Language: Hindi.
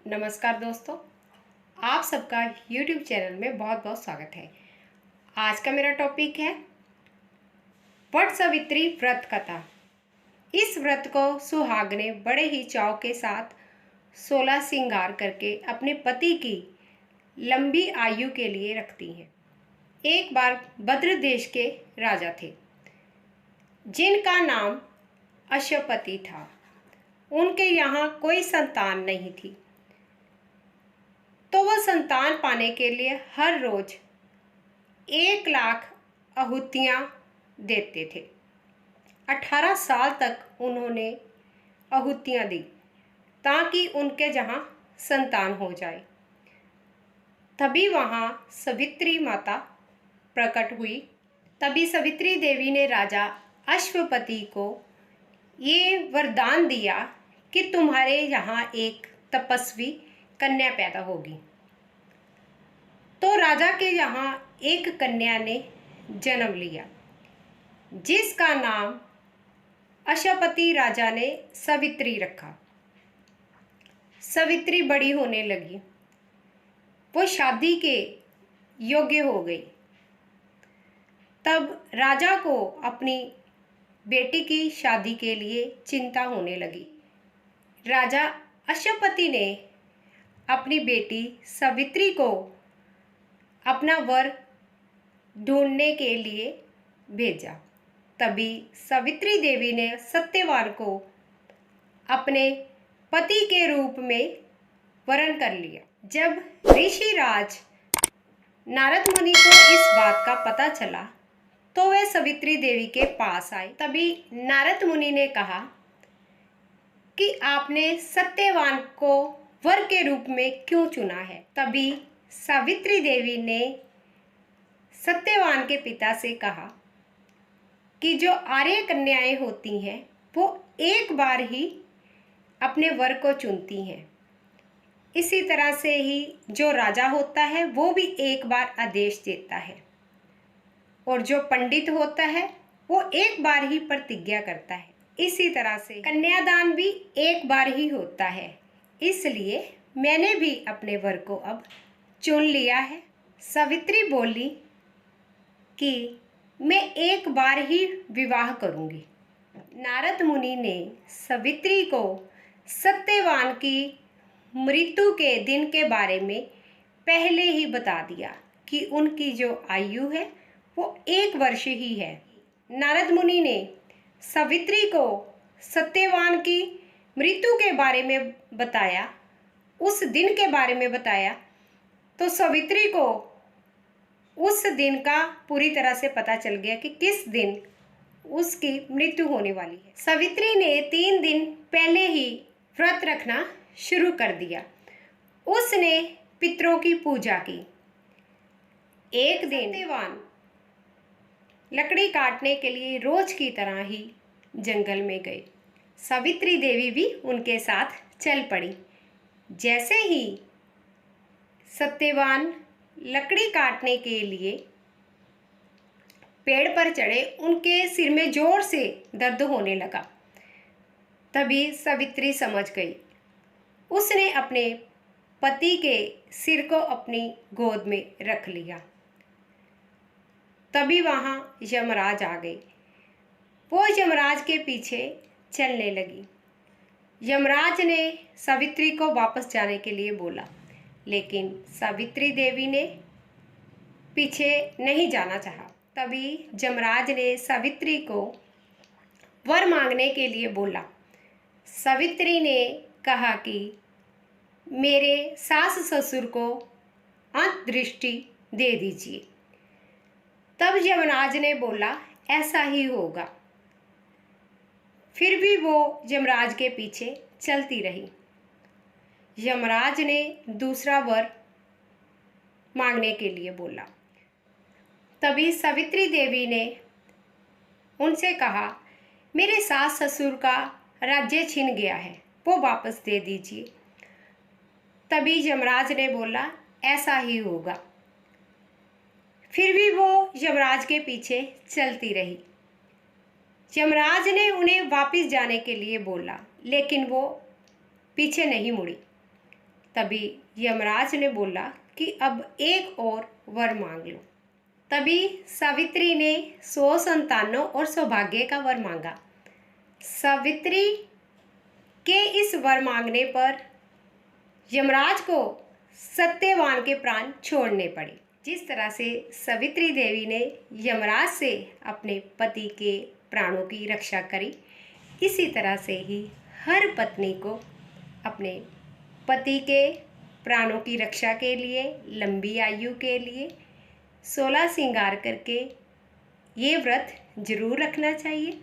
नमस्कार दोस्तों, आप सबका YouTube चैनल में बहुत बहुत स्वागत है। आज का मेरा टॉपिक है वट सावित्री व्रत कथा। इस व्रत को सुहागनें बड़े ही चाव के साथ 16 श्रृंगार करके अपने पति की लंबी आयु के लिए रखती हैं। एक बार भद्र देश के राजा थे जिनका नाम अश्वपति था। उनके यहाँ कोई संतान नहीं थी, तो वह संतान पाने के लिए हर रोज 1,00,000 आहुतियाँ देते थे। 18 साल तक उन्होंने आहुतियाँ दी ताकि उनके जहाँ संतान हो जाए। तभी वहाँ सावित्री माता प्रकट हुई। तभी सावित्री देवी ने राजा अश्वपति को ये वरदान दिया कि तुम्हारे यहाँ एक तपस्वी कन्या पैदा होगी। तो राजा के यहाँ एक कन्या ने जन्म लिया जिसका नाम अश्वपति राजा ने सावित्री रखा। सावित्री बड़ी होने लगी, वो शादी के योग्य हो गई। तब राजा को अपनी बेटी की शादी के लिए चिंता होने लगी। राजा अश्वपति ने अपनी बेटी सावित्री को अपना वर ढूंढने के लिए भेजा। तभी सावित्री देवी ने सत्यवान को अपने पति के रूप में वरण कर लिया। जब ऋषिराज नारद मुनि को इस बात का पता चला तो वे सावित्री देवी के पास आए। तभी नारद मुनि ने कहा कि आपने सत्यवान को वर के रूप में क्यों चुना है। तभी सावित्री देवी ने सत्यवान के पिता से कहा कि जो आर्य कन्याएं होती हैं वो एक बार ही अपने वर को चुनती हैं। इसी तरह से ही जो राजा होता है वो भी एक बार आदेश देता है, और जो पंडित होता है वो एक बार ही प्रतिज्ञा करता है। इसी तरह से कन्यादान भी एक बार ही होता है। इसलिए मैंने भी अपने वर को अब चुन लिया है। सावित्री बोली कि मैं एक बार ही विवाह करूंगी। नारद मुनि ने सावित्री को सत्यवान की मृत्यु के दिन के बारे में पहले ही बता दिया कि उनकी जो आयु है वो 1 वर्ष ही है। नारद मुनि ने सावित्री को सत्यवान की मृत्यु के बारे में बताया, उस दिन के बारे में बताया, तो सावित्री को उस दिन का पूरी तरह से पता चल गया कि किस दिन उसकी मृत्यु होने वाली है। सावित्री ने 3 दिन पहले ही व्रत रखना शुरू कर दिया। उसने पितरों की पूजा की। एक दिन सत्यवान लकड़ी काटने के लिए रोज की तरह ही जंगल में गए। सावित्री देवी भी उनके साथ चल पड़ी। जैसे ही सत्यवान लकड़ी काटने के लिए पेड़ पर चढ़े, उनके सिर में जोर से दर्द होने लगा। तभी सावित्री समझ गई। उसने अपने पति के सिर को अपनी गोद में रख लिया। तभी वहाँ यमराज आ गए। वो यमराज के पीछे चलने लगी। यमराज ने सावित्री को वापस जाने के लिए बोला, लेकिन सावित्री देवी ने पीछे नहीं जाना चाहा। तभी यमराज ने सावित्री को वर मांगने के लिए बोला। सावित्री ने कहा कि मेरे सास ससुर को अंतर्दृष्टि दे दीजिए। तब यमराज ने बोला ऐसा ही होगा। फिर भी वो यमराज के पीछे चलती रही। यमराज ने दूसरा वर मांगने के लिए बोला। तभी सावित्री देवी ने उनसे कहा मेरे सास ससुर का राज्य छिन गया है, वो वापस दे दीजिए। तभी यमराज ने बोला ऐसा ही होगा। फिर भी वो यमराज के पीछे चलती रही। यमराज ने उन्हें वापस जाने के लिए बोला, लेकिन वो पीछे नहीं मुड़ी। तभी यमराज ने बोला कि अब एक और वर मांग लो। तभी सावित्री ने 100 संतानों और सौभाग्य का वर मांगा। सावित्री के इस वर मांगने पर यमराज को सत्यवान के प्राण छोड़ने पड़े। जिस तरह से सावित्री देवी ने यमराज से अपने पति के प्राणों की रक्षा करी, इसी तरह से ही हर पत्नी को अपने पति के प्राणों की रक्षा के लिए, लंबी आयु के लिए 16 श्रृंगार करके ये व्रत जरूर रखना चाहिए।